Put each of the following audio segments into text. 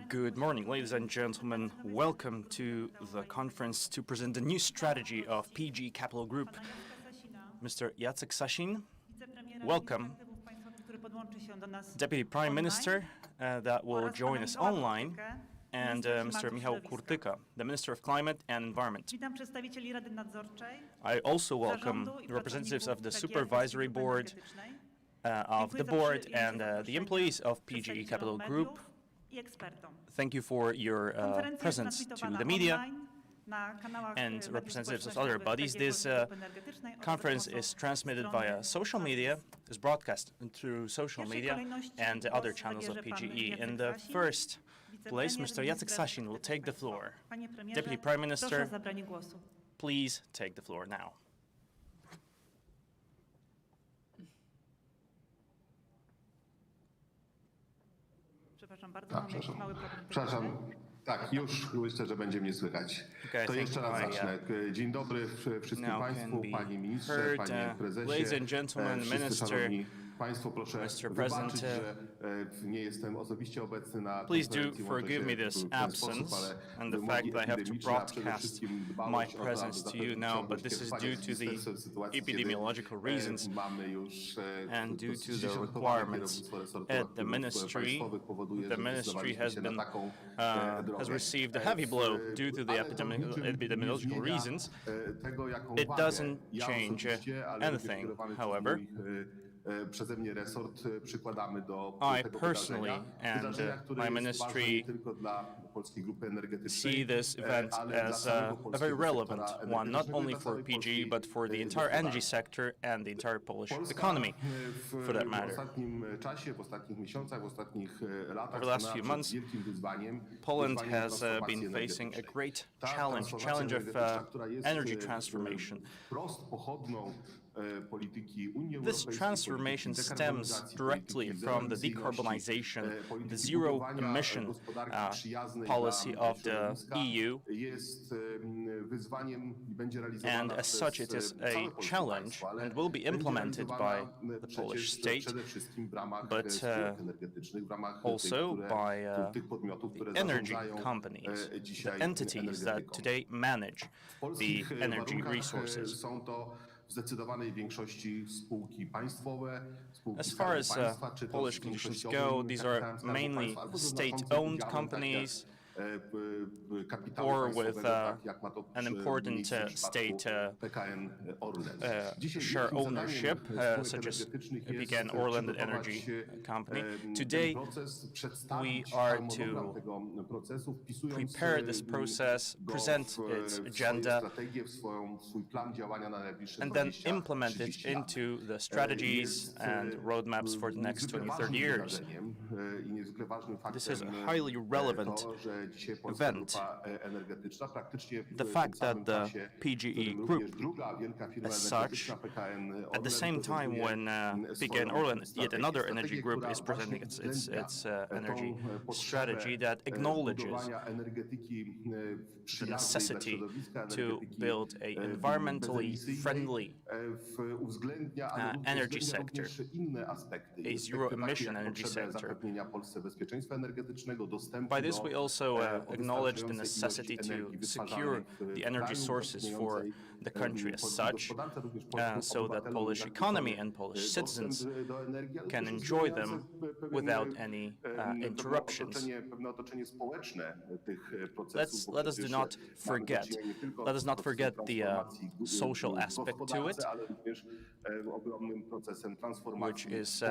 Good morning, ladies and gentlemen. Welcome to the conference to present the new strategy of PGE Capital Group. Mr. Jacek Sasin, welcome. Deputy Prime Minister that will join us online, and Mr. Michał Kurtyka, the Minister of Climate and Environment. I also welcome the representatives of the Supervisory Board, of the board, and the employees of PGE Capital Group. Thank you for your presence to the media and representatives of other bodies. This conference is transmitted via social media, is broadcast through social media and other channels of PGE. In the first place, Mr. Jacek Sasin will take the floor. Deputy Prime Minister, please take the floor now. Przepraszam. Tak, już myślę, że będzie mnie słychać. Okay, to jeszcze raz zacznę. Dzień dobry wszystkim Państwu, Panie Ministrze, Panie Prezesie, ladies and gentlemen, wszyscy szanowni Państwo, proszę wybaczyć, że nie jestem osobiście obecny na Please do forgive me this absence and the fact that I have to broadcast my presence to you now, but this is due to the epidemiological reasons and due to the requirements at the ministry. The ministry has received a heavy blow due to the epidemiological reasons. It doesn't change anything, however. I personally and my ministry see this event as a very relevant one, not only for PGE, but for the entire energy sector and the entire Polish economy, for that matter. Over the last few months, Poland has been facing a great challenge of energy transformation. This transformation stems directly from the decarbonization, the zero-emission policy of the EU, and as such it is a challenge and will be implemented by the Polish state, but also by the energy companies, the entities that today manage the energy resources. As far as Polish conditions go, these are mainly state-owned companies or with an important state share ownership, such as PKN Orlen, the energy company. Today, we are to prepare this process, present its agenda, and then implement it into the strategies and roadmaps for the next 20-30 years. This is a highly relevant event. The fact that the PGE Group, as such, at the same time when PKN Orlen, yet another energy group, is presenting its energy strategy that acknowledges the necessity to build an environmentally friendly energy sector, a zero-emission energy sector. By this, we also acknowledge the necessity to secure the energy sources for the country as such, so that Polish economy and Polish citizens can enjoy them without any interruptions. Let us not forget the social aspect to it, which is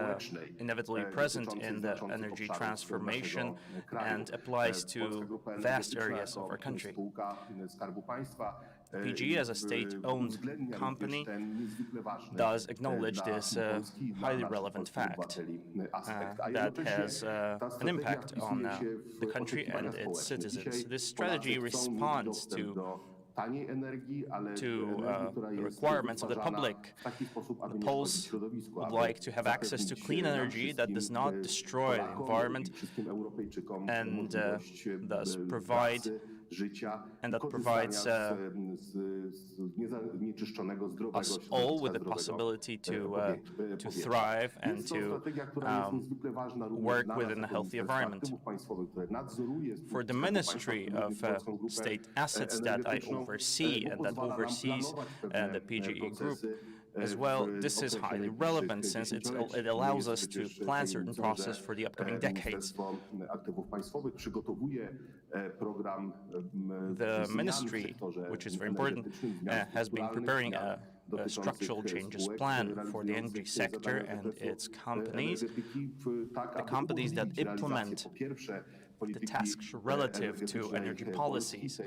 inevitably present in the energy transformation and applies to vast areas of our country. PGE, as a state-owned company, does acknowledge this highly relevant fact that has an impact on the country and its citizens. This strategy responds to the requirements of the public. The Poles would like to have access to clean energy that does not destroy the environment and thus provide życia and i that korzystania provides z niezanieczyszczonego, zdrowego us środowiska, all with the zdrowego possibility to powietrza. thrive and Jest to to strategia, która jest niezwykle ważna również work dla nas within a jako healthy Ministerstwa environment. Aktywów Państwowych, które nadzoruje For the Skarbu Państwa, Ministry również of Polską Grupę State Assets that I Energetyczną, oversee bo and that pozwala nam oversees planować pewne the PGE Group procesy as well. w This is okresie highly najbliższych relevant since it dziesięcioleci. allows Nie us jest to przecież plan certain tajemnicą, process że for the upcoming decades. Ministerstwo Aktywów Państwowych przygotowuje program The zmian w ministry, sektorze which is very important, energetycznym, zmian has been strukturalnych, preparing zmian a dotyczących structural changes spółek plan for the energy realizujących sector zadania and zakresu its companies, energetyki, tak the aby companies that umożliwić realizację, implement po pierwsze, the polityki tasks relative to energetycznej energy Polski, policies.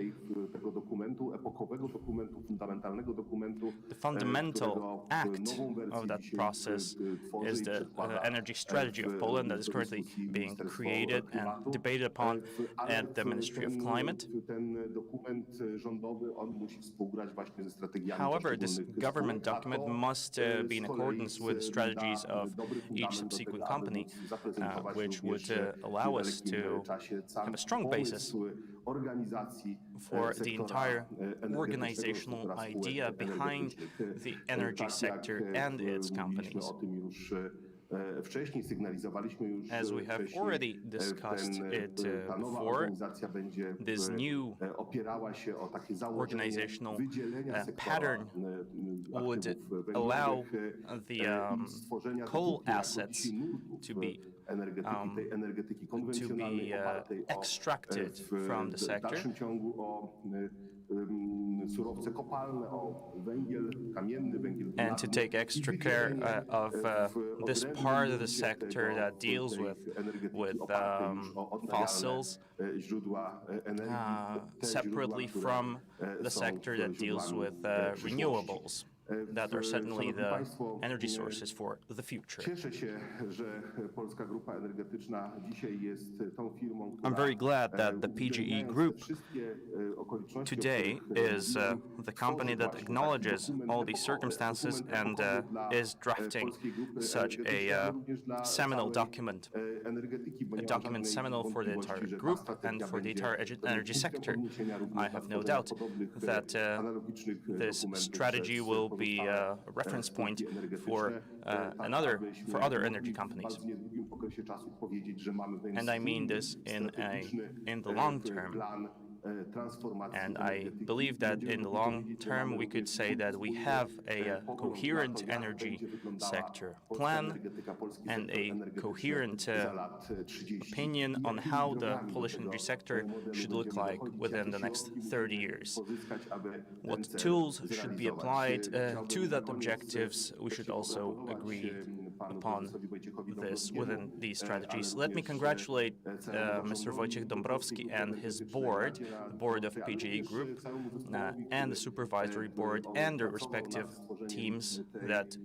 tego dokumentu, epokowego dokumentu, fundamentalnego dokumentu, The fundamental którego w act nową wersję of that dzisiaj process tworzy is i the przedkłada energy strategy of Poland that is currently dyskusji being Ministerstwo created and Klimatu. debated upon Ale at the Ministry of Climate. ten dokument rządowy, on musi współgrać właśnie ze strategiami However, this poszczególnych government spółek, a document to must be in z kolei accordance with the strategies da of dobry each fundament do subsequent tego, aby company, móc zaprezentować which również would allow w us dalekim to czasie cały have a strong basis pomysł organizacji for the sektora entire energetycznego, organizational sektora spółek idea behind energetycznych. the energy Tak sector jak and its mówiliśmy companies. o tym już wcześniej, sygnalizowaliśmy już As we have wcześniej, already discussed it ta nowa before, organizacja będzie this new opierała się o takie założenie organizational wydzielenia sektora pattern would aktywów allow węglowych the i stworzenia coal dwóch niejako assets dzisiaj nurtów to be tej energetyki to konwencjonalnej be opartej extracted w from the sector. dalszym ciągu o surowce kopalne, o węgiel kamienny, węgiel And to take extra care of this part of the sector that deals with fossils separately from the sector that deals with renewables that are certainly the energy sources for the future. Cieszę się, że Polska Grupa Energetyczna dzisiaj jest tą firmą, I'm very glad that the PGE uwzględniając Group te wszystkie okoliczności, today o których is mówiłem, the company that tworzy acknowledges właśnie all taki these circumstances dokument and epokowy dla is drafting Polskiej Grupy such Energetycznej, ale również dla seminal całej document, energetyki, bo a nie ma document żadnej seminal for the wątpliwości, entire że ta group strategia and for the będzie entire energy punktem sector. odniesienia również I have dla no tworzenia doubt podobnych, that analogicznych this dokumentów strategy przez will be pozostałe a reference point spółki energetyczne, for tak abyśmy for other mogli energy w companies. bardzo niedługim okresie czasu powiedzieć, że mamy ten And I mean wspólny, this strategiczny in the long term. plan transformacji And I energetyki. believe that Będziemy in the mogli long powiedzieć, że term, mamy we could również say that we wspólny have a pogląd coherent na to, jak energy będzie wyglądała sector polska plan energetyka, polski and sektor a energetyczny coherent za lat 30. opinion I on jakimi how the drogami do Polish tego energy sector modelu should look będziemy like dochodzić, within jakie the next środki 30 musimy years. pozyskać, aby ten What cel tools should be zrealizować. applied to Chciałbym that na koniec objectives? We should wreszcie also pogratulować agree panu upon prezesowi Wojciechowi this Dąbrowskiemu, within these ale strategies. Let me również congratulate całemu Mr. zarządowi Wojciech Dąbrowski Polskiej and Grupy his Energetycznej, board, Radzie the board of Nadzorczej, ale PGE również Group, całemu zespołowi, and the który, supervisory board and their pracował respective nad stworzeniem teams tego that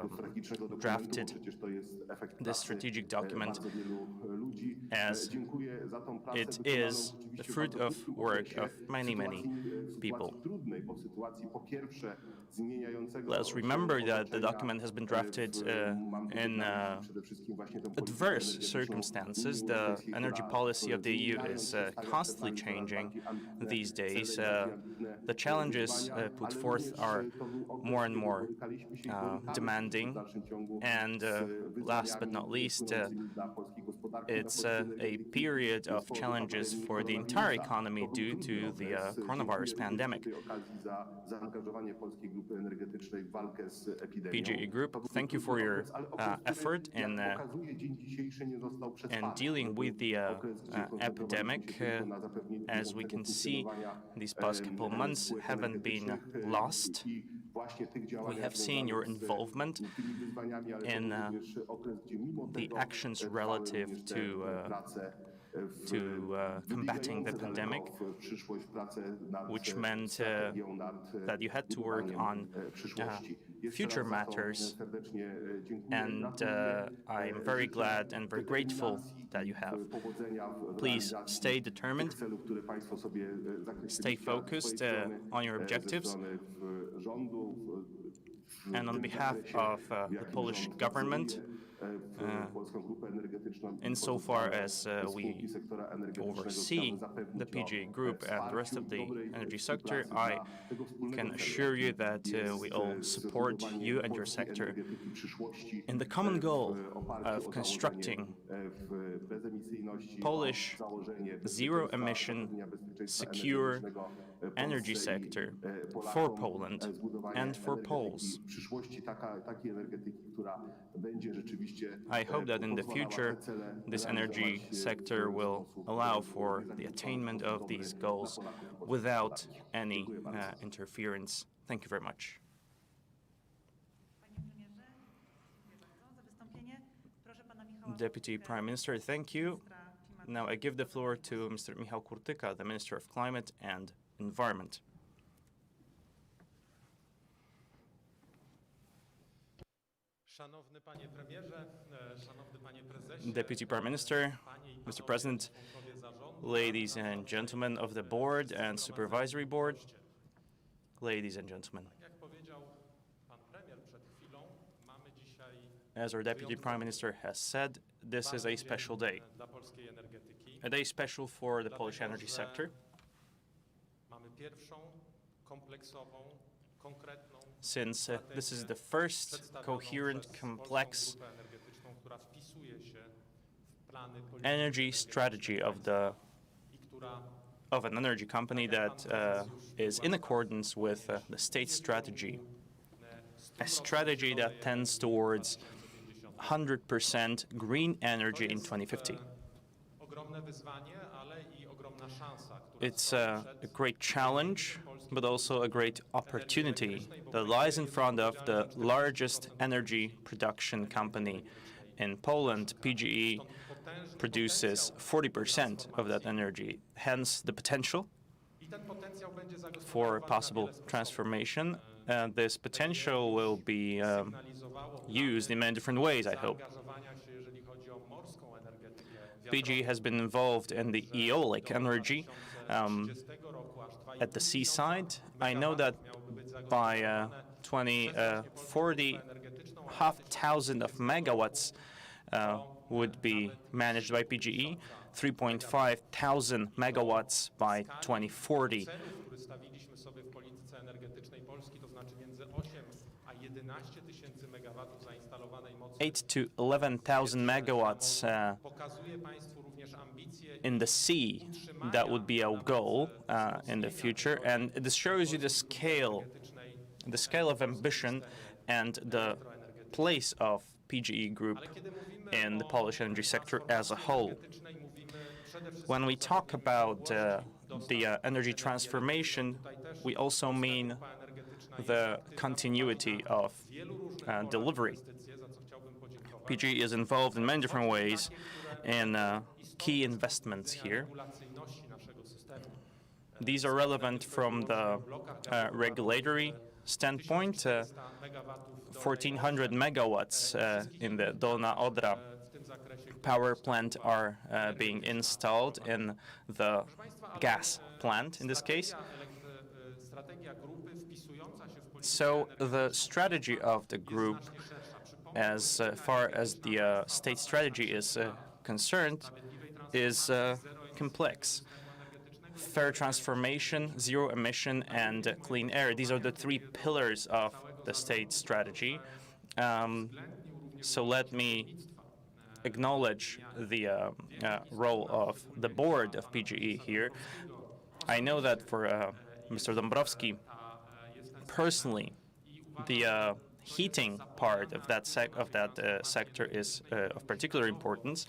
strategicznego dokumentu, drafted bo przecież to jest efekt this pracy strategic document bardzo wielu ludzi. as Dziękuję za tą pracę it wykonaną is the rzeczywiście w fruit bardzo of krótkim work okresie, of many, many w sytuacji people. trudnej, bo w sytuacji po pierwsze zmieniającego Let us remember that the otoczenia, document has been drafted mam in wyznać przede wszystkim właśnie tę politykę adverse energetyczną circumstances. Unii The Europejskiej, energy która policy of the EU zmieniając is się stawia przed constantly nami coraz changing bardziej ambitne these days. cele, bardziej ambitne The challenges wyzwania, put ale forth również are to był okres, more and kiedy more borykaliśmy się i borykamy się demanding. w dalszym ciągu And z last but not wyzwaniami least, płynącymi dla polskiej gospodarki, dla it's polskiej a energetyki period of z powodu challenges pandemii for the entire koronawirusa. economy To był due trudny to okres. the coronavirus Dziękuję pandemic. przy tej okazji za zaangażowanie Polskiej Grupy Energetycznej w walkę z epidemią. PGE Group, To był thank you trudny for your okres, ale okres, który, effort in jak pokazuje dzień dzisiejszy, nie został przespany. in dealing To with był the okres, gdzie koncentrowaliśmy epidemic. się tylko na zapewnieniu As we bieżącego can see, funkcjonowania, these past couple months spółek haven't been energetycznych, lost. i właśnie tych We działaniach have seen your związanych z involvement tymi wyzwaniami, ale to in był również okres, gdzie mimo the tego actions trwały relative również te to prace to combating the wybiegające pandemic, daleko w przyszłość, prace nad which meant strategią, nad that you had to work budowaniem on przyszłości. Jeszcze future raz za to matters, serdecznie dziękuję. and Gratuluję. I'm very Życzę glad and very grateful determinacji that you have. i powodzenia w Please realizacji stay tych determined, celów, które państwo sobie zakreśliliście stay focused ze swojej on your strony, objectives, ze strony rządu, and on tym behalf zakresie, of w the jakim Polish rząd government, pracuje. insofar as we oversee the PGE Group and the rest of the energy sector, I can assure you that we all support you and your sector in the common goal of constructing Polish zero-emission, secure energy sector for Poland and for Poles. I hope that in the future, this energy sector will allow for the attainment of these goals without any interference. Thank you very much. Deputy Prime Minister, thank you. Now I give the floor to Mr. Michał Kurtyka, the Minister of Climate and Environment. Deputy Prime Minister, Mr. President, ladies and gentlemen of the Board and Supervisory Board, ladies and gentlemen. As our Deputy Prime Minister has said, this is a special day. A day special for the Polish energy sector. Since this is the first coherent, complex energy strategy of an energy company that is in accordance with the state strategy, a strategy that tends towards 100% green energy in 2050. It's a great challenge, but also a great opportunity that lies in front of the largest energy production company in Poland. PGE produces 40% of that energy, hence the potential for possible transformation. This potential will be used in many different ways, I hope. PGE has been involved in the eolic energy at the seaside. I know that by 2040, 5,000 of megawatts would be managed by PGE, 3,500 megawatts by 2040. 8,000 to 11,000 megawatts in the sea. That would be our goal in the future, and this shows you the scale of ambition and the place of PGE Group in the Polish energy sector as a whole. When we talk about the energy transformation, we also mean the continuity of delivery. PGE is involved in many different ways in key investments here. These are relevant from the regulatory standpoint. 1,400 megawatts in the Dolna Odra power plant are being installed in the gas plant in this case. So the strategy of the group, as far as the state strategy is concerned, is complex. Fair transformation, zero emission, and clean air. These are the three pillars of the state strategy. So let me acknowledge the role of the board of PGE here. I know that for Mr. Dąbrowski, personally, the heating part of that sector is of particular importance.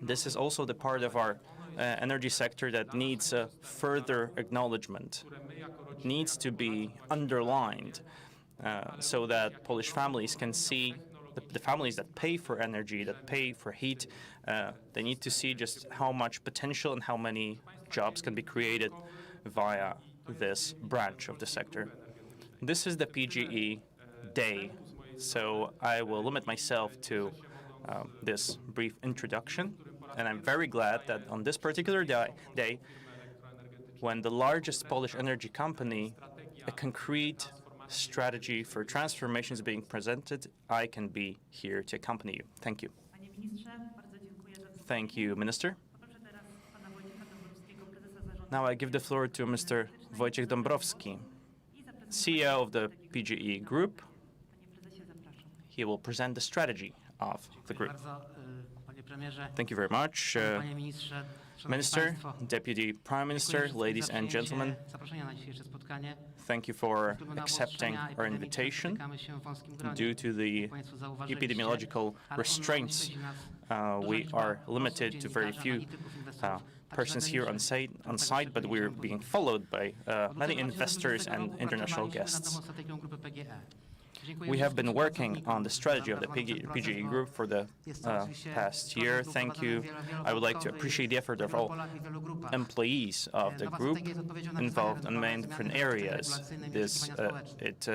This is also the part of our energy sector that needs further acknowledgement, needs to be underlined so that Polish families can see, the families that pay for energy, that pay for heat, they need to see just how much potential and how many jobs can be created via this branch of the sector. This is the PGE day, so I will limit myself to this brief introduction. And I'm very glad that on this particular day, when the largest Polish energy company, a concrete strategy for transformation is being presented, I can be here to accompany you. Thank you. Thank you, Minister. Now I give the floor to Mr. Wojciech Dąbrowski, CEO of the PGE Group. He will present the strategy of the group. Thank you very much, Minister, Deputy Prime Minister, ladies and gentlemen. Thank you for accepting our invitation. Due to the epidemiological restraints, we are limited to very few persons here on site, but we're being followed by many investors and international guests. We have been working on the strategy of the PGE Group for the past year. Thank you. I would like to appreciate the effort of all employees of the group involved in many different areas. It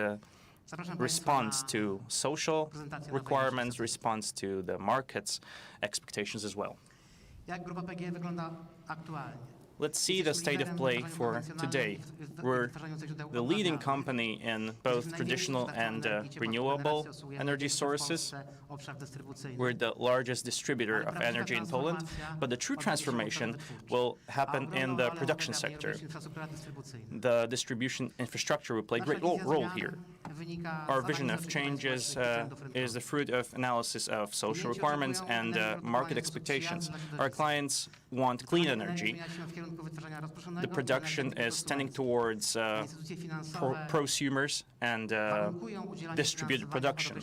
responds to social requirements, responds to the market's expectations as well. Let's see the state of play for today. We're the leading company in both traditional and renewable energy sources. We're the largest distributor of energy in Poland, but the true transformation will happen in the production sector. The distribution infrastructure will play a great role here. Our vision of changes is the fruit of analysis of social requirements and market expectations. Our clients want clean energy. The production is tending towards prosumers and distributed production.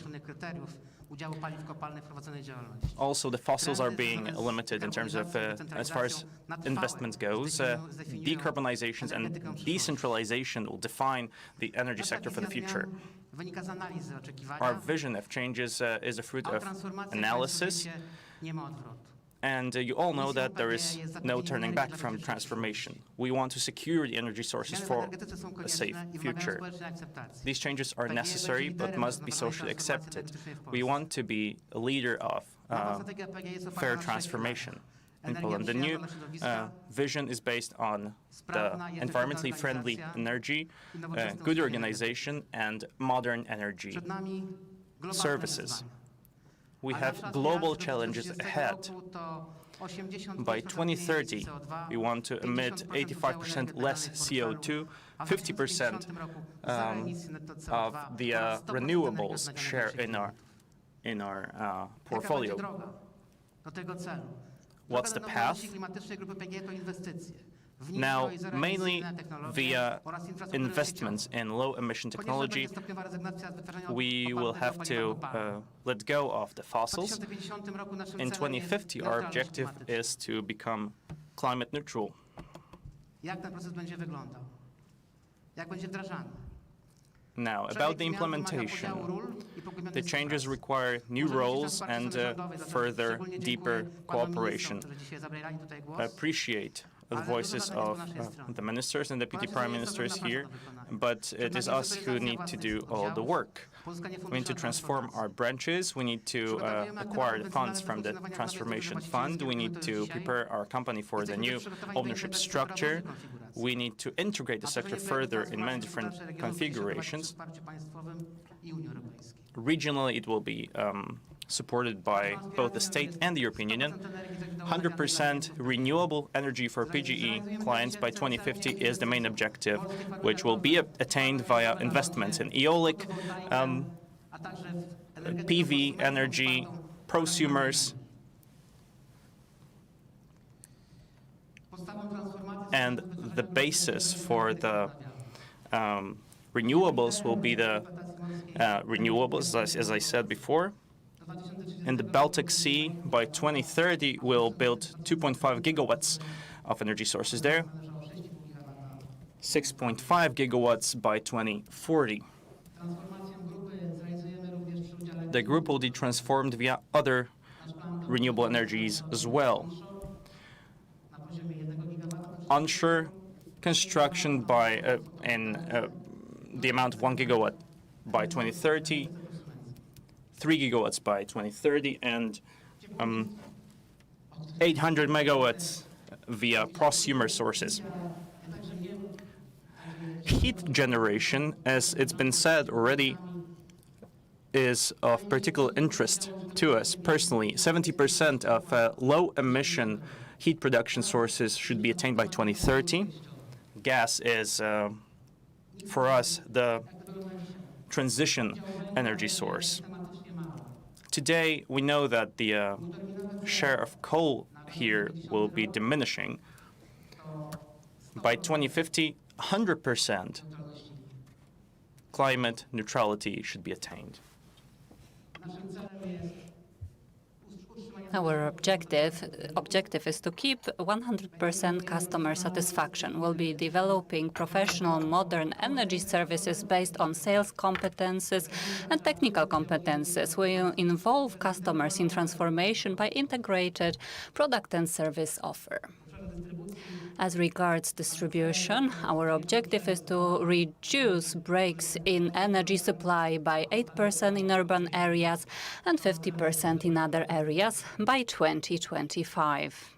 Also, the fossils are being limited in terms of, as far as investment goes. Decarbonization and decentralization will define the energy sector for the future. Our vision of changes is a fruit of analysis. And you all know that there is no turning back from transformation. We want to secure the energy sources for a safe future. These changes are necessary but must be socially accepted. We want to be a leader of fair transformation in Poland. The new vision is based on the environmentally friendly energy, good organization, and modern energy services. We have global challenges ahead. By 2030, we want to emit 85% less CO2, 50% of the renewables share in our portfolio. What's the path? Now, mainly via investments in low-emission technology, we will have to let go of the fossils. In 2050, our objective is to become climate neutral. Now, about the implementation, the changes require new roles and further, deeper cooperation. I appreciate the voices of the ministers and deputy prime ministers here, but it is us who need to do all the work. We need to transform our branches. We need to acquire the funds from the transformation fund. We need to prepare our company for the new ownership structure. We need to integrate the sector further in many different configurations. Regionally, it will be supported by both the state and the European Union. 100% renewable energy for PGE clients by 2050 is the main objective, which will be attained via investments in eolic, PV energy, prosumers, and the basis for the renewables will be the renewables, as I said before. In the Baltic Sea, by 2030, we'll build 2.5 gigawatts of energy sources there, 6.5 gigawatts by 2040. The group will be transformed via other renewable energies as well. Onshore construction by the amount of 1 gigawatt by 2030, 3 gigawatts by 2030, and 800 megawatts via prosumer sources. Heat generation, as it's been said already, is of particular interest to us personally. 70% of low-emission heat production sources should be attained by 2030. Gas is, for us, the transition energy source. Today, we know that the share of coal here will be diminishing. By 2050, 100% climate neutrality should be attained. Our objective is to keep 100% customer satisfaction. We'll be developing professional modern energy services based on sales competences and technical competences. We will involve customers in transformation by integrated product and service offer. As regards distribution, our objective is to reduce breaks in energy supply by 8% in urban areas and 50% in other areas by 2025.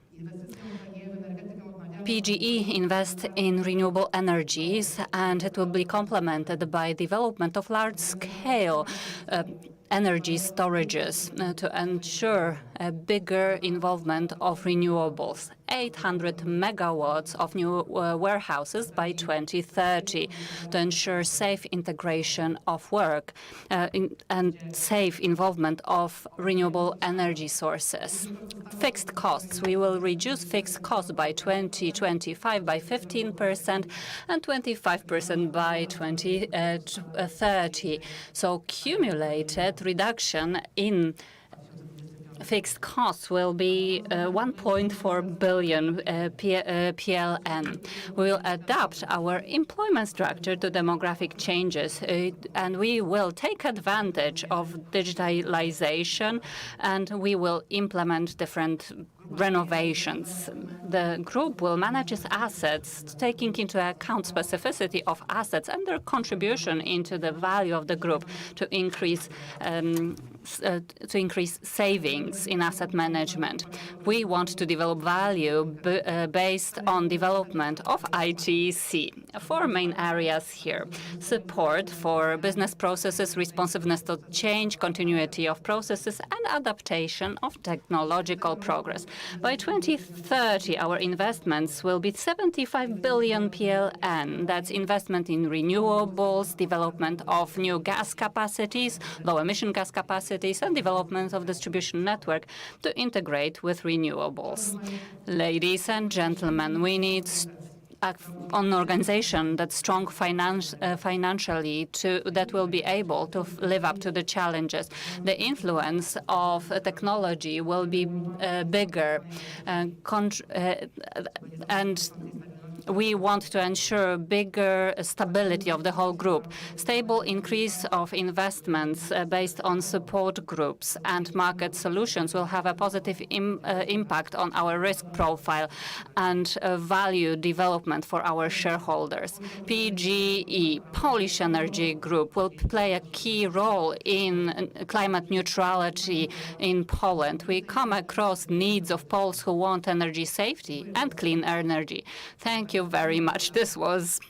PGE invests in renewable energies, and it will be complemented by development of large-scale energy storages to ensure a bigger involvement of renewables. 800 megawatts of new warehouses by 2030 to ensure safe integration of work and safe involvement of renewable energy sources. Fixed costs. We will reduce fixed costs by 2025 by 15% and 25% by 2030. So cumulated reduction in fixed costs will be 1.4 billion PLN. We will adapt our employment structure to demographic changes, and we will take advantage of digitalization, and we will implement different renovations. The group will manage its assets, taking into account specificity of assets and their contribution into the value of the group to increase savings in asset management. We want to develop value based on development of ITC. Four main areas here: support for business processes, responsiveness to change, continuity of processes, and adaptation of technological progress. By 2030, our investments will be 75 billion PLN. That's investment in renewables, development of new gas capacities, low-emission gas capacities, and development of distribution network to integrate with renewables. Ladies and gentlemen, we need an organization that's strong financially that will be able to live up to the challenges. The influence of technology will be bigger, and we want to ensure bigger stability of the whole group. Stable increase of investments based on support groups and market solutions will have a positive impact on our risk profile and value development for our shareholders. PGE, Polish Energy Group, will play a key role in climate neutrality in Poland. We come across needs of Poles who want energy safety and clean energy. Thank you very much. This was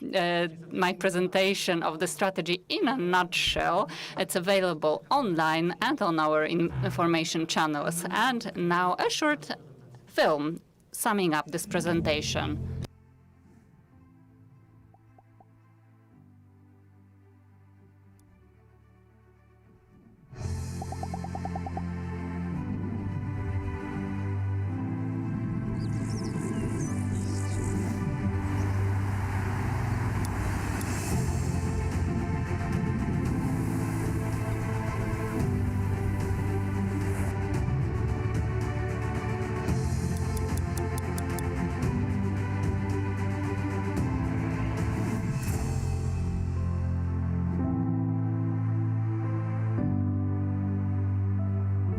my presentation of the strategy in a nutshell. It's available online and on our information channels. And now a short film summing up this presentation.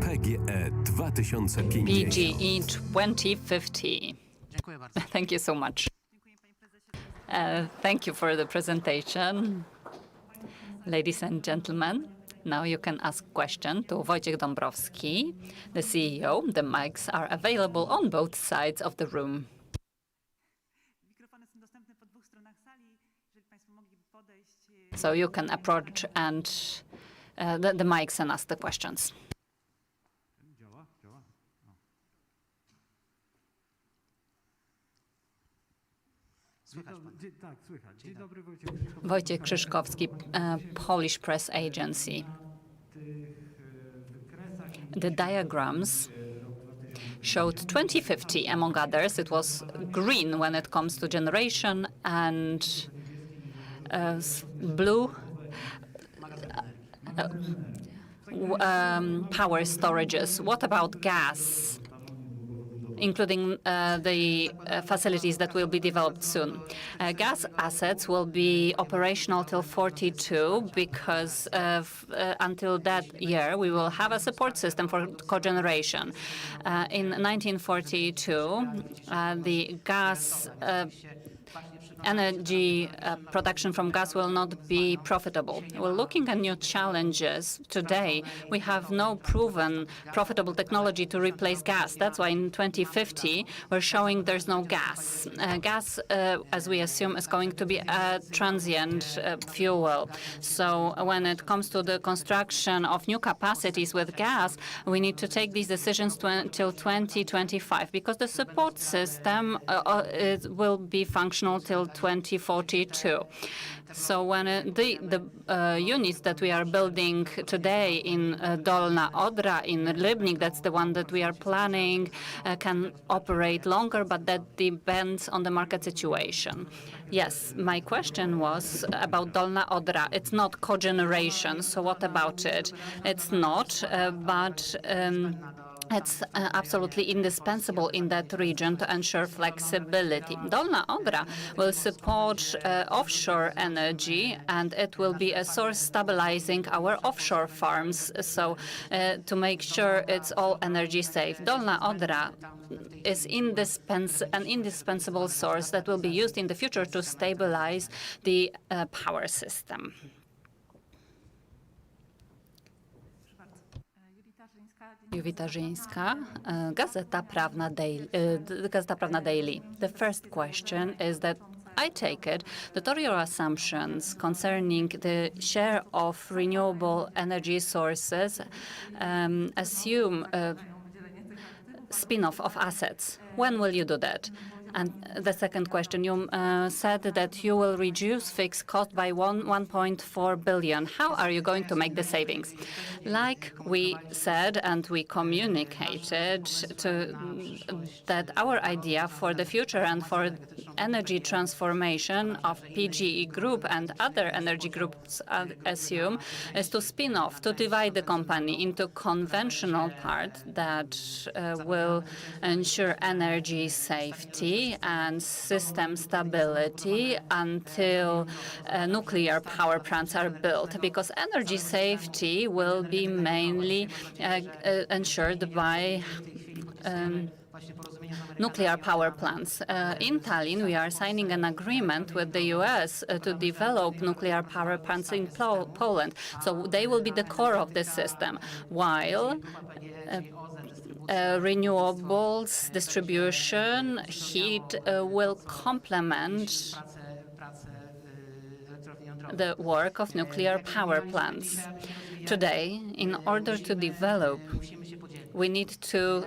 PGE 2050. PGE 2050. Thank you so much. Thank you for the presentation. Ladies and gentlemen, now you can ask questions to Wojciech Dąbrowski, the CEO. The mics are available on both sides of the room. Mikrofony są dostępne po dwóch stronach sali. Jeżeli Państwo mogliby So you can approach and the mics and ask the questions. Wojciech Krzyszkowski, Polish Press Agency. The diagrams showed 2050, among others. It was green when it comes to generation and blue power storages. What about gas, including the facilities that will be developed soon? Gas assets will be operational till 42 because until that year we will have a support system for cogeneration. In 1942, the gas energy production from gas will not be profitable. We're looking at new challenges. Today, we have no proven profitable technology to replace gas. That's why in 2050, we're showing there's no gas. Gas, as we assume, is going to be a transient fuel. So when it comes to the construction of new capacities with gas, we need to take these decisions till 2025 because the support system will be functional till 2042. So when the units that we are building today in Dolna Odra, in Rybnik, that's the one that we are planning, can operate longer, but that depends on the market situation. Yes, my question was about Dolna Odra. It's not cogeneration, so what about it? It's not, but it's absolutely indispensable in that region to ensure flexibility. Dolna Odra will support offshore energy, and it will be a source stabilizing our offshore farms, so to make sure it's all energy safe. Dolna Odra is an indispensable source that will be used in the future to stabilize the power system. Jowita Żyńska, Gazeta Prawna Daily. The first question is that I take it that all your assumptions concerning the share of renewable energy sources assume spin-off of assets. When will you do that? And the second question, you said that you will reduce fixed cost by 1.4 billion. How are you going to make the savings? Like we said and we communicated that our idea for the future and for energy transformation of PGE Group and other energy groups assume is to spin off, to divide the company into conventional part that will ensure energy safety and system stability until nuclear power plants are built, because energy safety will be mainly ensured by nuclear power plants. In Tallinn, we are signing an agreement with the US to develop nuclear power plants in Poland. So they will be the core of this system, while renewables, distribution, heat will complement the work of nuclear power plants. Today, in order to develop, we need to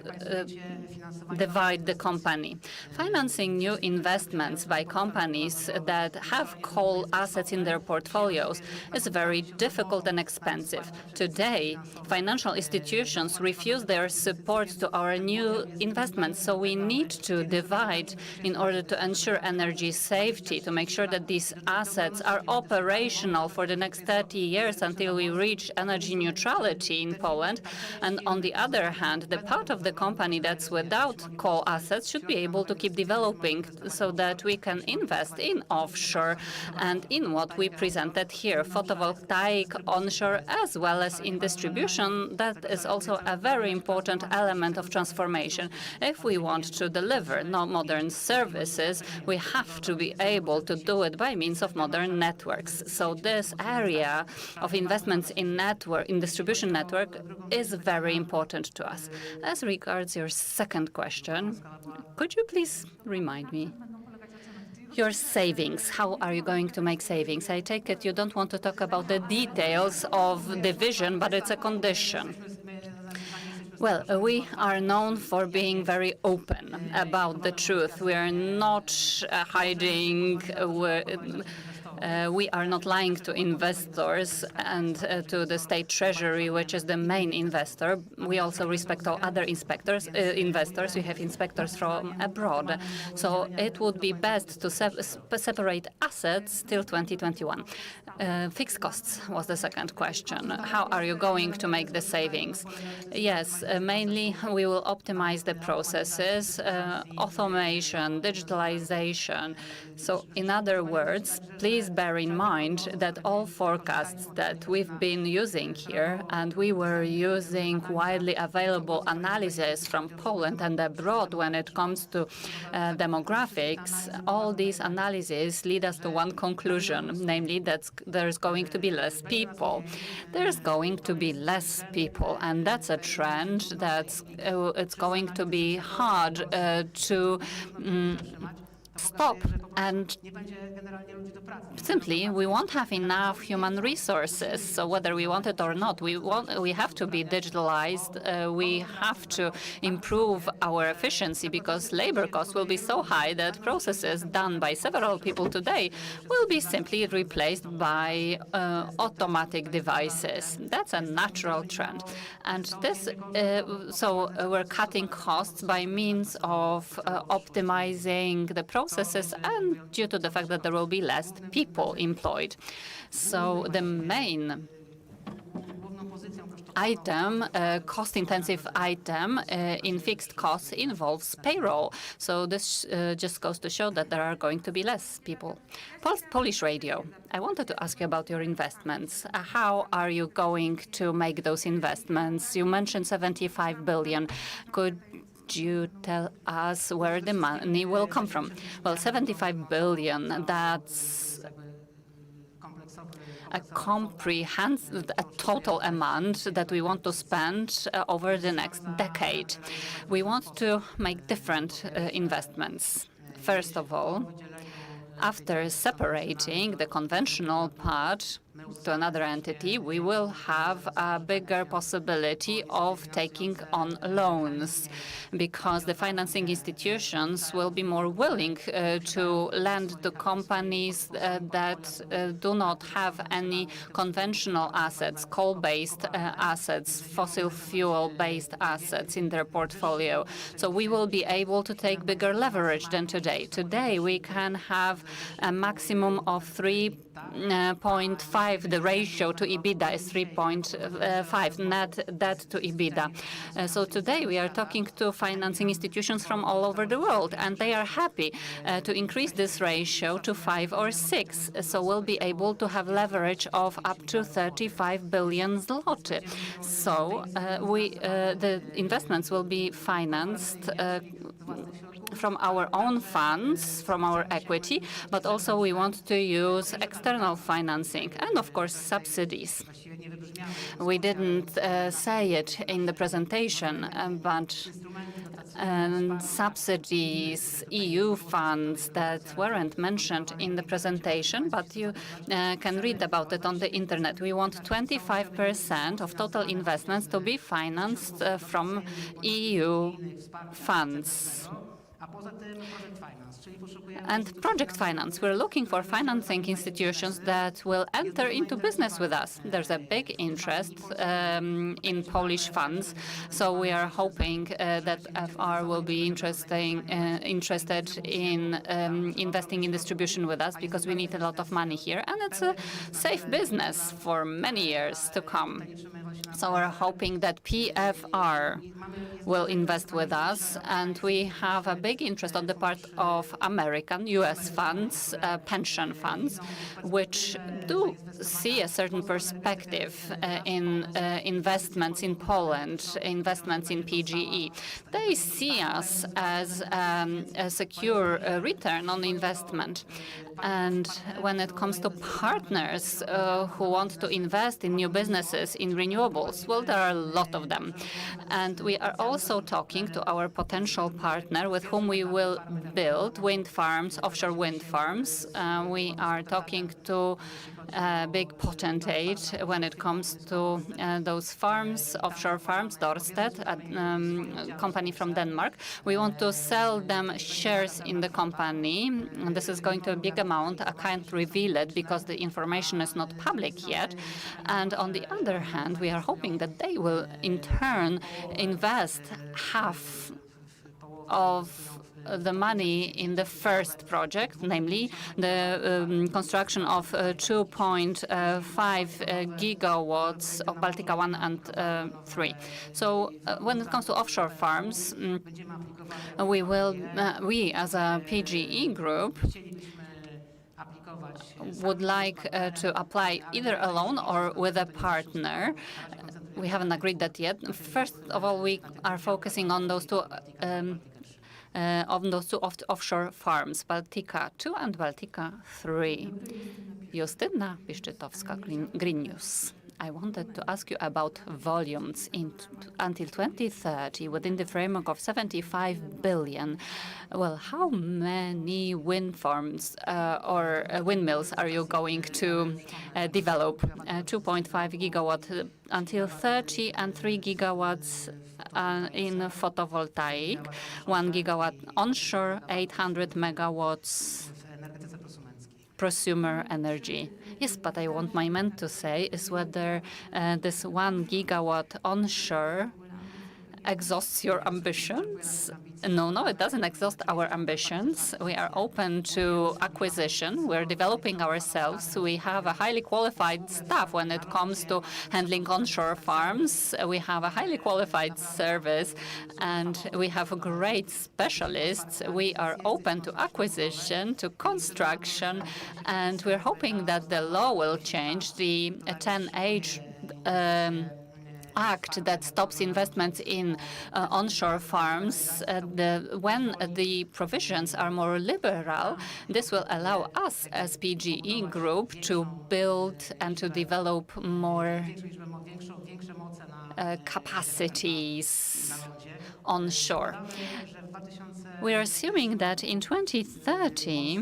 divide the company. Financing new investments by companies that have coal assets in their portfolios is very difficult and expensive. Today, financial institutions refuse their support to our new investments, so we need to divide in order to ensure energy safety, to make sure that these assets are operational for the next 30 years until we reach energy neutrality in Poland. And on the other hand, the part of the company that's without coal assets should be able to keep developing so that we can invest in offshore and in what we presented here, photovoltaic, onshore, as well as in distribution. That is also a very important element of transformation. If we want to deliver modern services, we have to be able to do it by means of modern networks. So this area of investments in distribution network is very important to us. As regards your second question, could you please remind me? Your savings, how are you going to make savings? I take it you don't want to talk about the details of the vision, but it's a condition. Well, we are known for being very open about the truth. We are not hiding. We are not lying to investors and to the state treasury, which is the main investor. We also respect all other investors. We have inspectors from abroad. So it would be best to separate assets till 2021. Fixed costs was the second question. How are you going to make the savings? Yes, mainly we will optimize the processes, automation, digitalization. So in other words, please bear in mind that all forecasts that we've been using here, and we were using widely available analysis from Poland and abroad when it comes to demographics, all these analyses lead us to one conclusion, namely that there's going to be less people. There's going to be less people, and that's a trend that's it's going to be hard to stop. And simply, we won't have enough human resources. So whether we want it or not, we have to be digitalized. We have to improve our efficiency because labor costs will be so high that processes done by several people today will be simply replaced by automatic devices. That's a natural trend. And this, so we're cutting costs by means of optimizing the processes and due to the fact that there will be less people employed. So the main item, cost-intensive item in fixed costs involves payroll. So this just goes to show that there are going to be less people. Polish radio. I wanted to ask you about your investments. How are you going to make those investments? You mentioned 75 billion. Could you tell us where the money will come from? Well, 75 billion, that's a comprehensive, a total amount that we want to spend over the next decade. We want to make different investments. First of all, after separating the conventional part to another entity, we will have a bigger possibility of taking on loans because the financing institutions will be more willing to lend to companies that do not have any conventional assets, coal-based assets, fossil fuel-based assets in their portfolio. So we will be able to take bigger leverage than today. Today, we can have a maximum of 3.5. The ratio to EBITDA is 3.5 net debt to EBITDA. So today we are talking to financing institutions from all over the world, and they are happy to increase this ratio to 5 or 6. So we'll be able to have leverage of up to 35 billion zloty. So the investments will be financed from our own funds, from our equity, but also we want to use external financing and, of course, subsidies. We didn't say it in the presentation, but subsidies, EU funds that weren't mentioned in the presentation, but you can read about it on the internet. We want 25% of total investments to be financed from EU funds. And project finance. We're looking for financing institutions that will enter into business with us. There's a big interest in Polish funds, so we are hoping that FR will be interested in investing in distribution with us because we need a lot of money here, and it's a safe business for many years to come. So we're hoping that PFR will invest with us, and we have a big interest on the part of American, U.S. funds, pension funds, which do see a certain perspective in investments in Poland, investments in PGE. They see us as a secure return on investment. And when it comes to partners who want to invest in new businesses in renewables, well, there are a lot of them. And we are also talking to our potential partner with whom we will build wind farms, offshore wind farms. We are talking to a big potentate when it comes to those farms, offshore farms, Ørsted, a company from Denmark. We want to sell them shares in the company. And this is going to be a big amount. I can't reveal it because the information is not public yet. And on the other hand, we are hoping that they will in turn invest half of the money in the first project, namely the construction of 2.5 gigawatts of Baltica 1 and 3. So when it comes to offshore farms, we as a PGE group would like to apply either alone or with a partner. We haven't agreed that yet. First of all, we are focusing on those two offshore farms, Baltica 2 and Baltica 3. Justyna Piszczytowska, Green News. I wanted to ask you about volumes until 2030 within the framework of 75 billion. Well, how many wind farms or windmills are you going to develop? 2.5 gigawatt until 30 and 3 gigawatts in photovoltaic, 1 gigawatt onshore, 800 megawatts prosumer energy. Yes, but what I meant to say is whether this 1 gigawatt onshore exhausts your ambitions. No, it doesn't exhaust our ambitions. We are open to acquisition. We're developing ourselves. We have a highly qualified staff when it comes to handling onshore farms. We have a highly qualified service, and we have great specialists. We are open to acquisition, to construction, and we're hoping that the law will change. The 10H Act that stops investments in onshore farms, when the provisions are more liberal, this will allow us as PGE Group to build and to develop more capacities onshore. We are assuming that in 2030,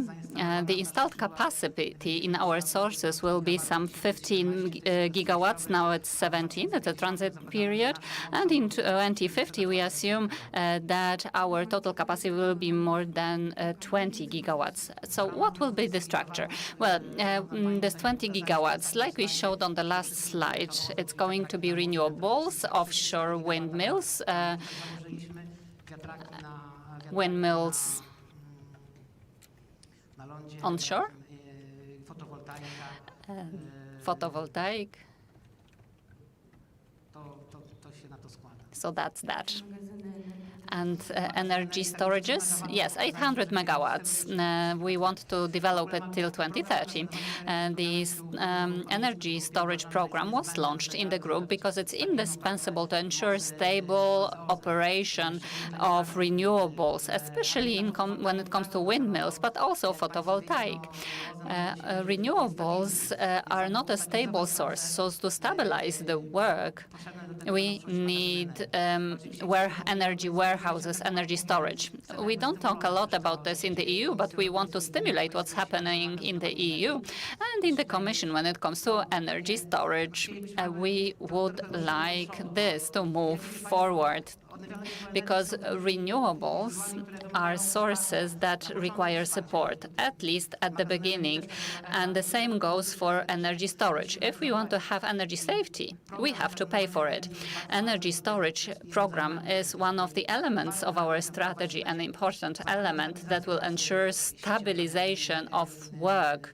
the installed capacity in our sources will be some 15 gigawatts. Now it's 17 at the transit period. And in 2050, we assume that our total capacity will be more than 20 gigawatts. So what will be the structure? Well, this 20 gigawatts, like we showed on the last slide, it's going to be renewables, offshore windmills, windmills onshore, photovoltaic. So that's that. And energy storages, yes, 800 megawatts. We want to develop it till 2030. This energy storage program was launched in the group because it's indispensable to ensure stable operation of renewables, especially when it comes to windmills, but also photovoltaic. Renewables are not a stable source, so to stabilize the work, we need energy warehouses, energy storage. We don't talk a lot about this in the EU, but we want to stimulate what's happening in the EU and in the Commission when it comes to energy storage. We would like this to move forward, because renewables are sources that require support, at least at the beginning. And the same goes for energy storage. If we want to have energy safety, we have to pay for it. Energy storage program is one of the elements of our strategy, an important element that will ensure stabilization of work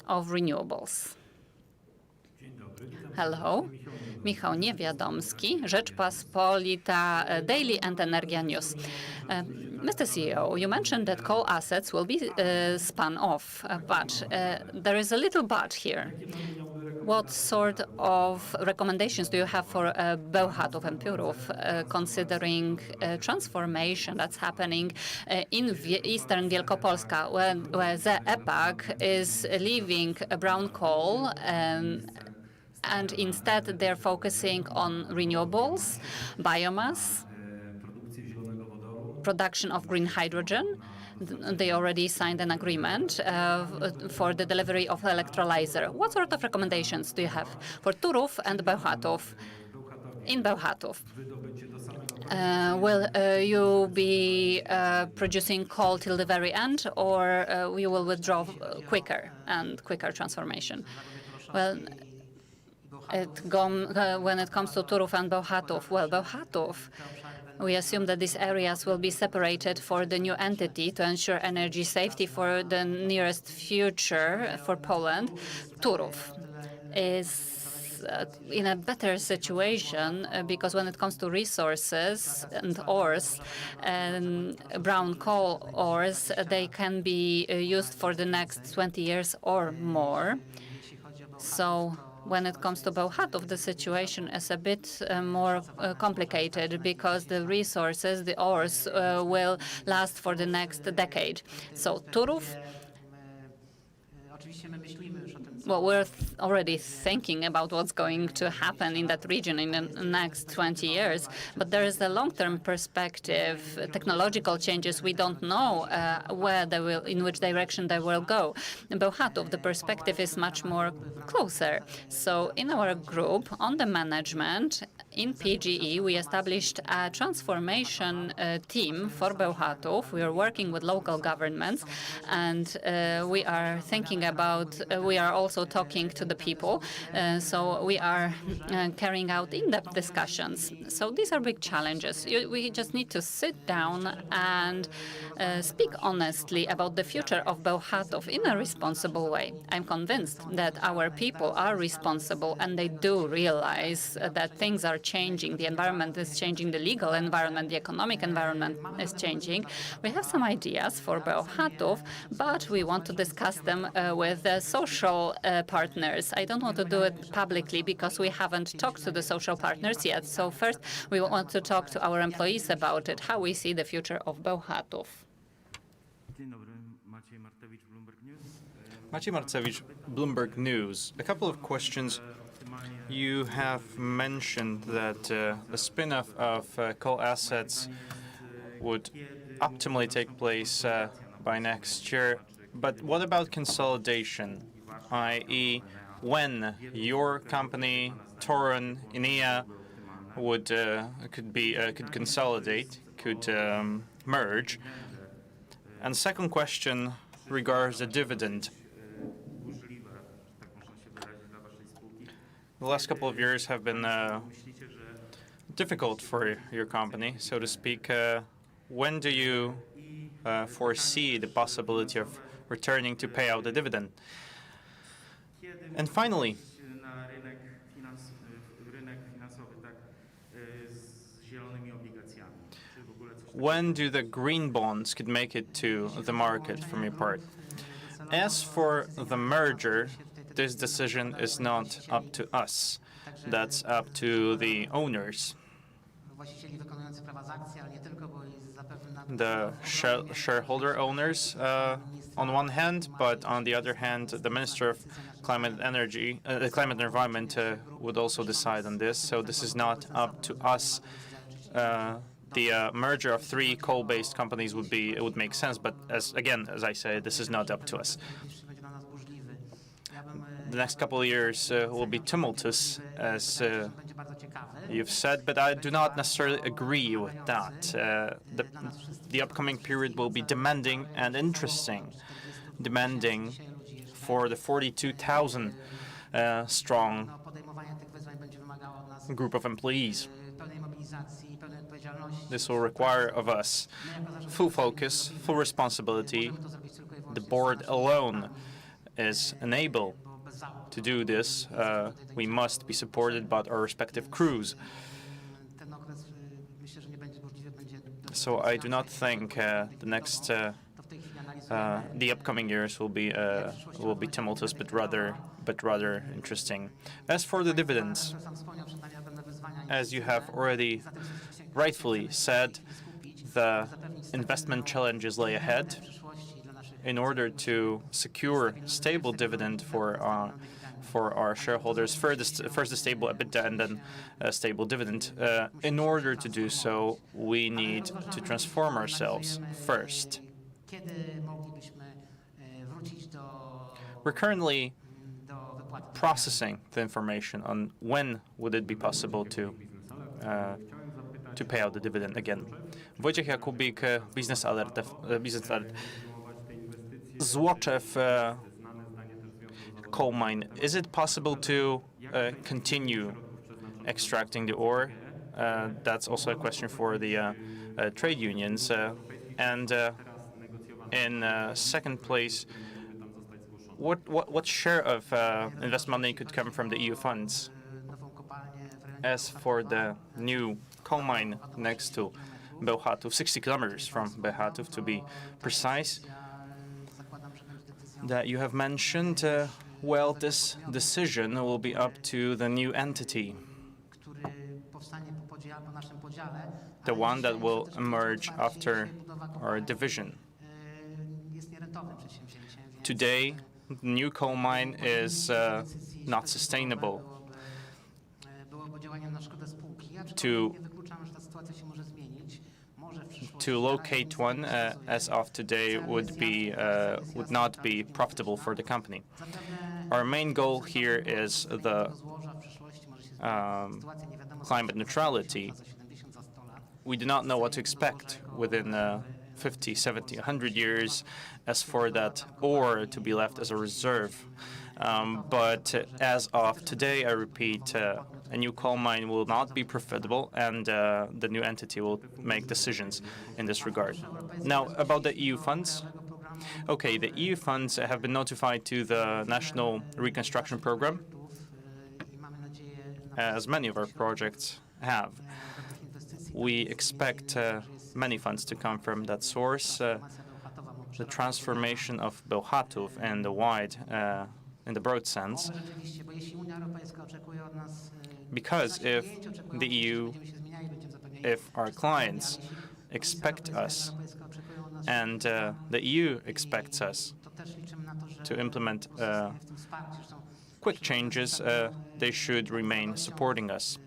of renewables. Hello. Michał Niewiadomski, Rzeczpospolita Daily and Energia News. Mr. CEO, you mentioned that coal assets will be spun off, but there is a little but here. What sort of recommendations do you have for Bełchatów and Turów, considering transformation that's happening in Eastern Wielkopolska, where the EPAC is leaving brown coal and instead they're focusing on renewables, biomass, production of green hydrogen? They already signed an agreement for the delivery of electrolyzer. What sort of recommendations do you have for Turów and Bełchatów? In Bełchatów, will you be producing coal till the very end, or you will withdraw quicker transformation? Well, when it comes to Turów and Bełchatów, well, Bełchatów, we assume that these areas will be separated for the new entity to ensure energy safety for the nearest future for Poland. Turów is in a better situation because when it comes to resources and ores, brown coal ores, they can be used for the next 20 years or more. So when it comes to Bełchatów, the situation is a bit more complicated because the resources, the ores, will last for the next decade. So Turów, well, we're already thinking about what's going to happen in that region in the next 20 years, but there is a long-term perspective, technological changes. We don't know in which direction they will go. In Bełchatów, the perspective is much more closer. So in our group, on the management, in PGE, we established a transformation team for Bełchatów. We are working with local governments, and we are thinking about, we are also talking to the people. So we are carrying out in-depth discussions. So these are big challenges. We just need to sit down and speak honestly about the future of Bełchatów in a responsible way. I'm convinced that our people are responsible and they do realize that things are changing. The environment is changing, the legal environment, the economic environment is changing. We have some ideas for Bełchatów, but we want to discuss them with the social partners. I don't want to do it publicly because we haven't talked to the social partners yet. So first, we want to talk to our employees about it, how we see the future of Bełchatów. Maciej Marcewicz, Bloomberg News. A couple of questions. You have mentioned that the spin-off of coal assets would optimally take place by next year. But what about consolidation, i.e., when your company, Toruń, Enea, could consolidate, could merge? And second question regards the dividend. The last couple of years have been difficult for your company, so to speak. When do you foresee the possibility of returning to pay out the dividend? And finally, when do the green bonds could make it to the market from your part? As for the merger, this decision is not up to us. That's up to the owners. The shareholder owners on one hand, but on the other hand, the Minister of Climate and Environment would also decide on this. So this is not up to us. The merger of three coal-based companies would make sense, but as I say, this is not up to us. The next couple of years will be tumultuous, as you've said, but I do not necessarily agree with that. The upcoming period will be demanding and interesting, demanding for the 42,000 strong group of employees. This will require of us full focus, full responsibility. The board alone is unable to do this, we must be supported by our respective crews. So I do not think the upcoming years will be tumultuous, but rather interesting. As for the dividends, as you have already rightfully said, the investment challenges lay ahead. In order to secure stable dividend for our shareholders, first a stable EBITDA and then a stable dividend. In order to do so, we need to transform ourselves first. We're currently processing the information on when would it be possible to pay out the dividend again. Wojciech Jakubik, Business Alert. Złoczew coal mine. Is it possible to continue extracting the ore? That's also a question for the trade unions. And in second place, what share of investment money could come from the EU funds? As for the new coal mine next to Bełchatów, 60 kilometers from Bełchatów to be precise, that you have mentioned, well, this decision will be up to the new entity, the one that will emerge after our division. Today, the new coal mine is not sustainable. To locate one as of today would not be profitable for the company. Our main goal here is the climate neutrality. We do not know what to expect within 50, 70, 100 years as for that ore to be left as a reserve. But as of today, I repeat, a new coal mine will not be profitable, and the new entity will make decisions in this regard. Now, about the EU funds. Okay, the EU funds have been notified to the National Reconstruction Program, as many of our projects have. We expect many funds to come from that source. The transformation of Bełchatów and in the broad sense, because if the EU, if our clients expect us, and the EU expects us to implement quick changes, they should remain supporting us.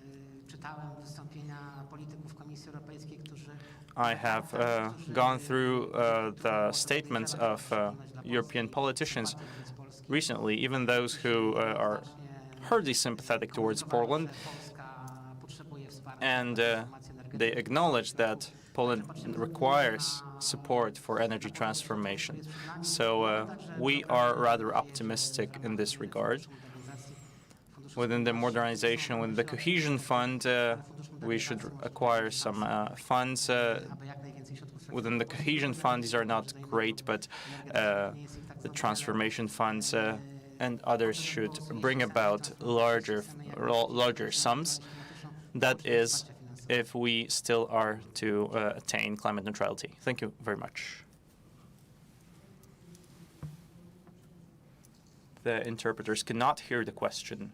I have gone through the statements of European politicians recently, even those who are hardly sympathetic towards Poland, and they acknowledge that Poland requires support for energy transformation. So we are rather optimistic in this regard. Within the modernization, within the cohesion fund, we should acquire some funds. Within the cohesion fund, these are not great, but the transformation funds and others should bring about larger sums. That is, if we still are to attain climate neutrality. Thank you very much. The interpreters cannot hear the question.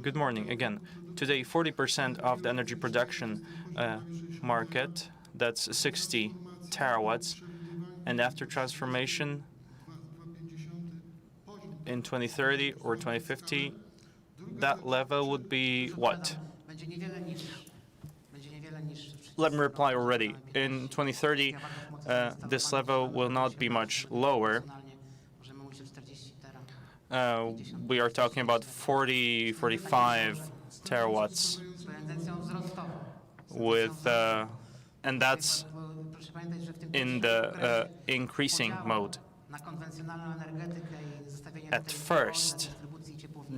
Good morning again. Today, 40% of the energy production market, that's 60 terawatts, and after transformation in 2030 or 2050, that level would be what? Let me reply already. In 2030, this level will not be much lower. We are talking about 40, 45 terawatts with, and that's in the increasing mode. At first,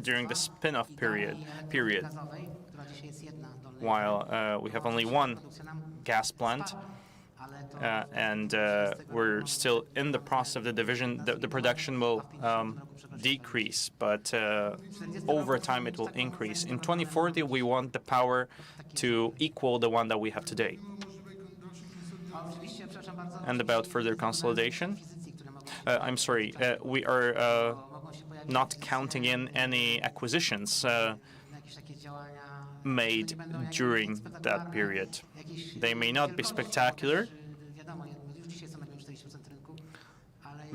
during the spin-off period, while we have only one gas plant, and we're still in the process of the division. The production will decrease, but over time it will increase. In 2040, we want the power to equal the one that we have today. And about further consolidation, I'm sorry, we are not counting in any acquisitions made during that period. They may not be spectacular,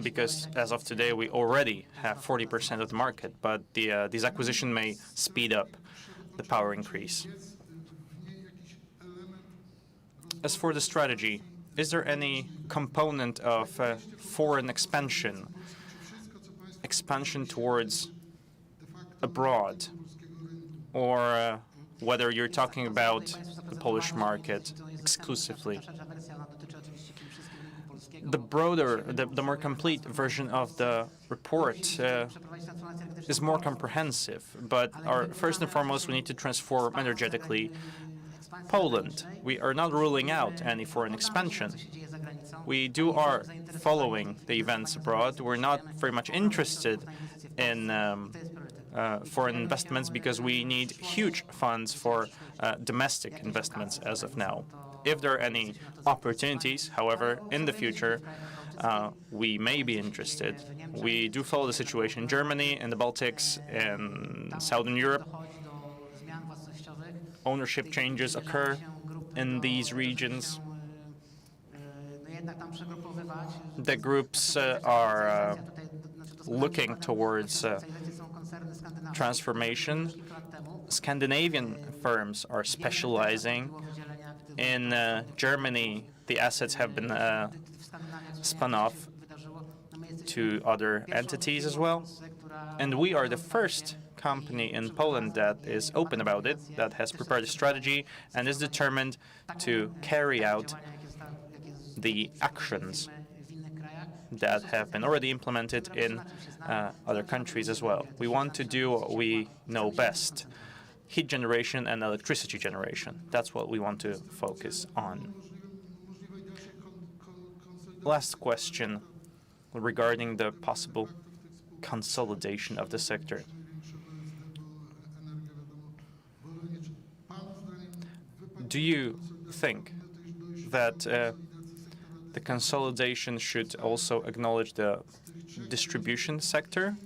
because as of today we already have 40% of the market, but this acquisition may speed up the power increase. As for the strategy, is there any component of foreign expansion towards abroad, or whether you're talking about the Polish market exclusively? The broader, the more complete version of the report is more comprehensive, but first and foremost, we need to transform energetically Poland. We are not ruling out any foreign expansion. We are following the events abroad. We're not very much interested in foreign investments because we need huge funds for domestic investments as of now. If there are any opportunities, however, in the future, we may be interested. We do follow the situation in Germany, in the Baltics, in Southern Europe. Ownership changes occur in these regions. The groups are looking towards transformation. Scandinavian firms are specializing. In Germany, the assets have been spun off to other entities as well. And we are the first company in Poland that is open about it, that has prepared a strategy and is determined to carry out the actions that have been already implemented in other countries as well. We want to do what we know best: heat generation and electricity generation. That's what we want to focus on. Last question regarding the possible consolidation of the sector. Do you think that the consolidation should also acknowledge the distribution sector,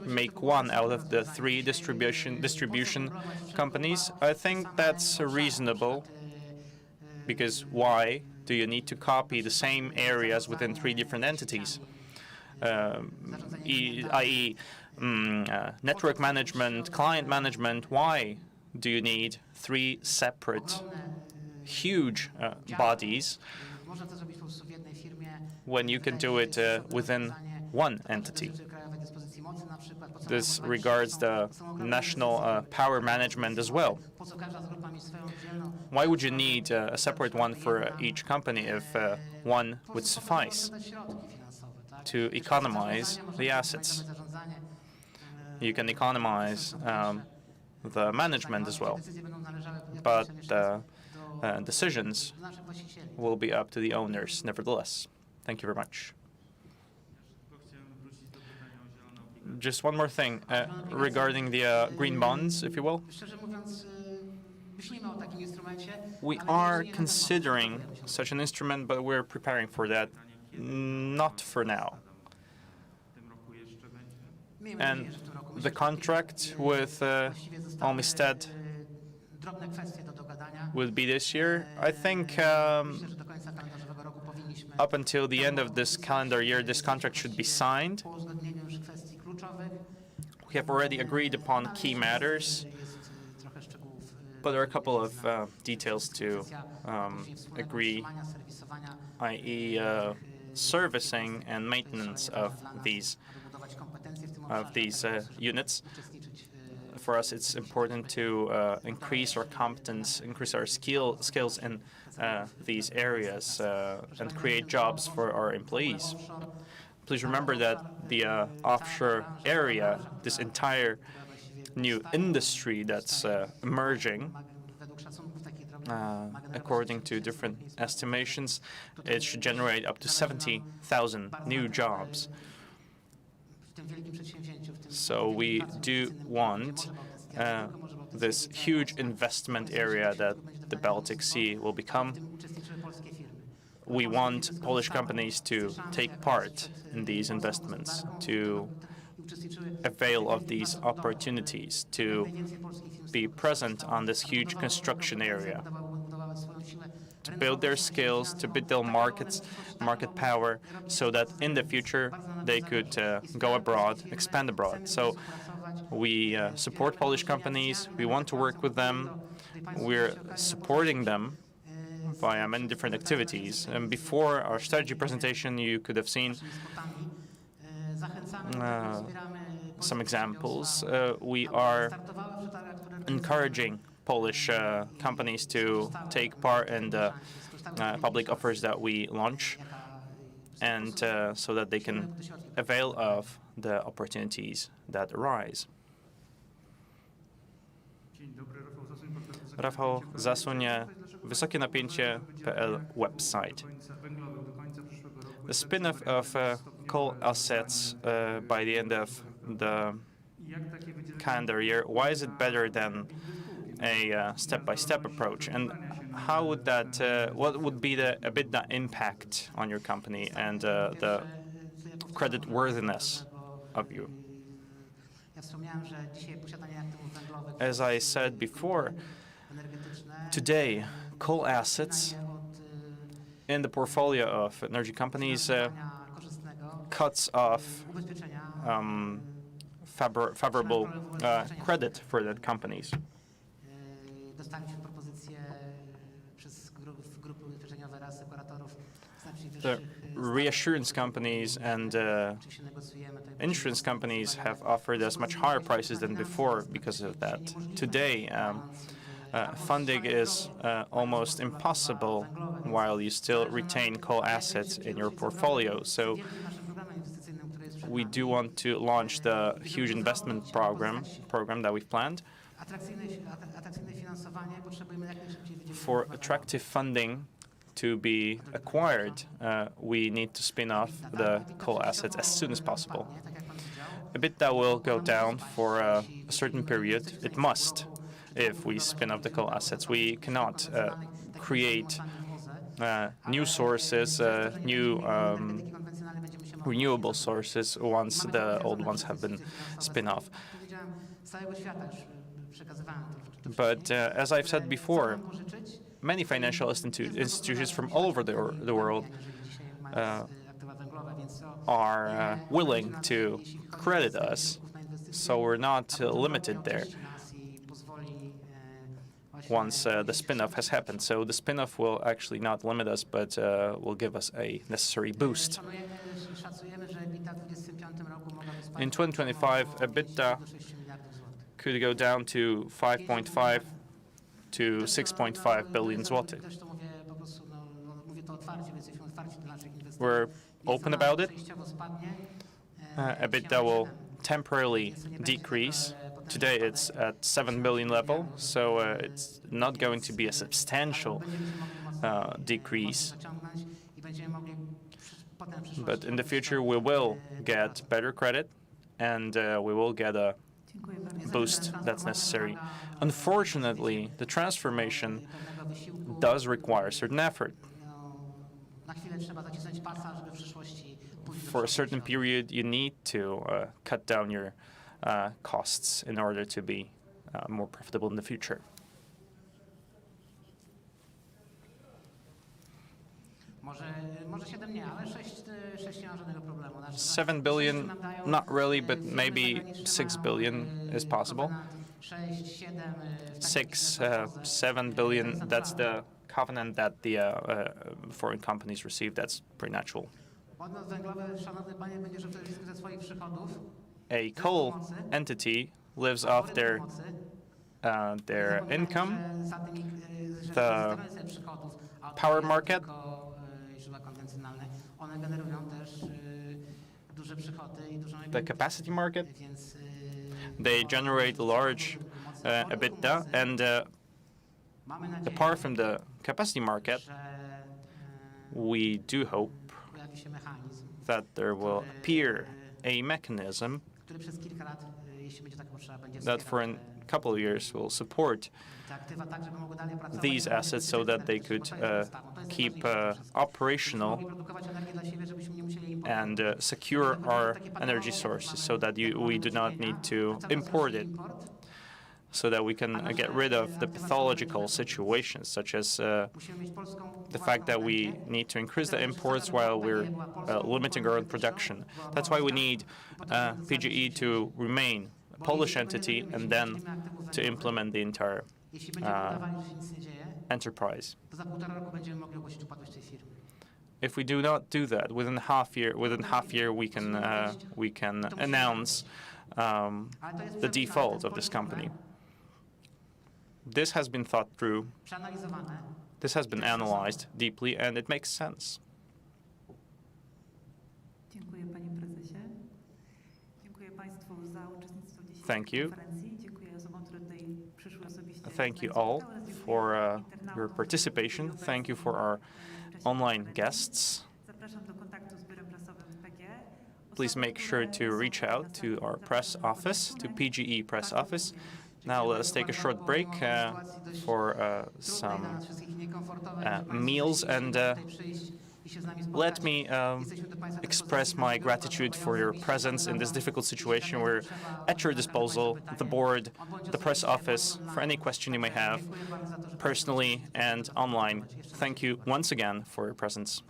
make one out of the three distribution companies? I think that's reasonable, because why do you need to copy the same areas within three different entities, i.e. network management, client management? Why do you need three separate huge bodies when you can do it within one entity? This regards the national power management as well. Why would you need a separate one for each company if one would suffice to economize the assets? You can economize the management as well, but decisions will be up to the owners nevertheless. Thank you very much. Just one more thing regarding the green bonds, if you will. We are considering such an instrument, but we're preparing for that. Not for now. And the contract with Olmsted will be this year. I think up until the end of this calendar year, this contract should be signed. We have already agreed upon key matters, but there are a couple of details to agree, i.e. Servicing and maintenance of these units. For us, it's important to increase our competence, increase our skills in these areas, and create jobs for our employees. Please remember that the offshore area, this entire new industry that's emerging, According to different estimations, it should generate up to 70,000 new jobs. So we do want this huge investment area that the Baltic Sea will become. We want Polish companies to take part in these investments, to avail of these opportunities, to be present on this huge construction area, to build their skills, to build their market power, so that in the future they could go abroad, expand abroad. So we support Polish companies. We want to work with them. We're supporting them via many different activities. And before our strategy presentation, you could have seen some examples. We are encouraging Polish companies to take part in the public offers that we launch, and so that they can avail of the opportunities that arise. Rafał Zasuń, wysokienapięcie.pl website. The spin-off of coal assets by the end of the calendar year, why is it better than a step-by-step approach? And how would that, what would be the EBITDA impact on your company and the credit worthiness of you? As I said before, today, coal assets in the portfolio of energy companies cuts off favorable credit for the companies. The reassurance companies and insurance companies have offered us much higher prices than before because of that. Today, funding is almost impossible while you still retain coal assets in your portfolio. So we do want to launch the huge investment program that we've planned. For attractive funding to be acquired, we need to spin off the coal assets as soon as possible. EBITDA will go down for a certain period. It must, if we spin off the coal assets. We cannot create new sources, new renewable sources once the old ones have been spin off. But as I've said before, many financial institutions from all over the world are willing to credit us, so we're not limited there once the spin-off has happened. So the spin-off will actually not limit us, but will give us a necessary boost. In 2025, EBITDA could go down to 5.5 to 6.5 billion zloty. We're open about it. EBITDA will temporarily decrease. Today it's at 7 billion level, so it's not going to be a substantial decrease. But in the future we will get better credit and we will get a boost that's necessary. Unfortunately, the transformation does require certain effort. For a certain period, you need to cut down your costs in order to be more profitable in the future. 7 billion, not really, but maybe 6 billion is possible. 6, 7 billion, that's the covenant that the foreign companies receive. That's pretty natural. A coal entity lives off their income, the power market, the capacity market. They generate large EBITDA, and Apart from the capacity market, we do hope that there will appear a mechanism that for a couple of years will support these assets so that they could keep operational and secure our energy sources so that we do not need to import it, so that we can get rid of the pathological situations, such as the fact that we need to increase the imports while we're limiting our own production. That's why we need PGE to remain a Polish entity and then to implement the entire enterprise. If we do not do that, within half year we can announce the default of this company. This has been thought through, this has been analyzed deeply, and it makes sense. Thank you. Thank you all for your participation. Thank you for our online guests. Please make sure to reach out to our press office, to PGE press office. Now let us take a short break for some meals, and let me express my gratitude for your presence in this difficult situation. We're at your disposal, the board, the press office, for any question you may have, personally and online. Thank you once again for your presence.